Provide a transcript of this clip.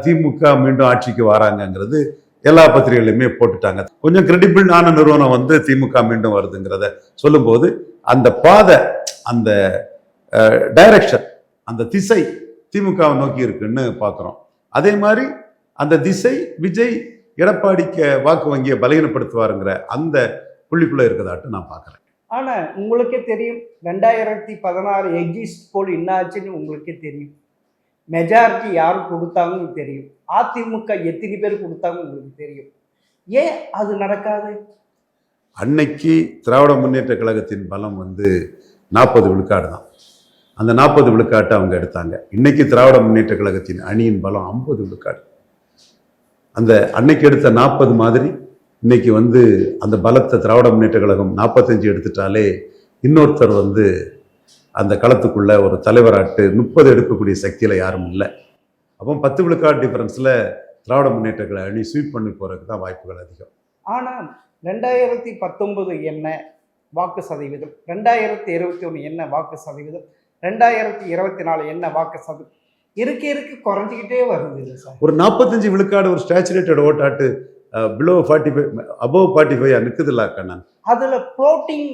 திமுக மீண்டும் ஆட்சிக்கு வராங்கங்கிறது எல்லா பத்திரிகைகளுமே போட்டுட்டாங்க. கொஞ்சம் கிரெடிபிளான நிறுவனம் வந்து திமுக மீண்டும் வருதுங்கிறத சொல்லும்போது அந்த பாதை, அந்த டைரக்ஷன், அந்த திசை திமுகவை நோக்கி இருக்குன்னு பார்க்குறோம். அதே மாதிரி அந்த திசை விஜய் எடப்பாடிக்கு வாக்கு வங்கியை பலகீனப்படுத்துவாருங்கிற அந்த புள்ளிக்குள்ள இருக்கதாட்டு நான் பார்க்குறேன். ஆனா உங்களுக்கே தெரியும் 2016 எக்ஸிஸ்ட் போல் என்னாச்சுன்னு உங்களுக்கே தெரியும். மெஜாரிட்டி யார் கொடுத்தாங்கன்னு தெரியும். அதிமுக எத்தனை பேர் கொடுத்தாங்க உங்களுக்கு தெரியும். ஏன் அது நடக்காது? அன்னைக்கு திராவிட முன்னேற்ற கழகத்தின் பலம் வந்து 40 விழுக்காடு தான். அந்த 40 விழுக்காட்டை அவங்க எடுத்தாங்க. இன்னைக்கு திராவிட முன்னேற்ற கழகத்தின் அணியின் பலம் 50 விழுக்காடு. அந்த அன்னைக்கு எடுத்த 40 மாதிரி இன்னைக்கு வந்து அந்த பலத்தை திராவிட முன்னேற்ற கழகம் 45 எடுத்துட்டாலே இன்னொருத்தர் வந்து அந்த களத்துக்குள்ள ஒரு தலைவராட்டு 30 எடுக்கக்கூடிய சக்தியில யாரும் இல்லை. அப்போ 10 விழுக்காடு டிஃபரன்ஸ்ல திராவிட முன்னேற்ற கழக அணி ஸ்வீப் பண்ணி போறதுக்கு தான் வாய்ப்புகள் அதிகம். ஆனால் 2019 என்ன வாக்கு சதவீதம், 2021 என்ன வாக்கு சதவீதம், 2024 என்ன வாக்கு சதவீதம் இருக்க குறைஞ்சிக்கிட்டே வருது இல்லை சார்? ஒரு 45 விழுக்காடு ஒரு ஸ்டாச்சுரேட்டட் ஓட்டாட்டு பிலோ 45 அபோவ் 45 நிற்குதுல்ல கண்ணன். அதில் ஃப்ளோட்டிங்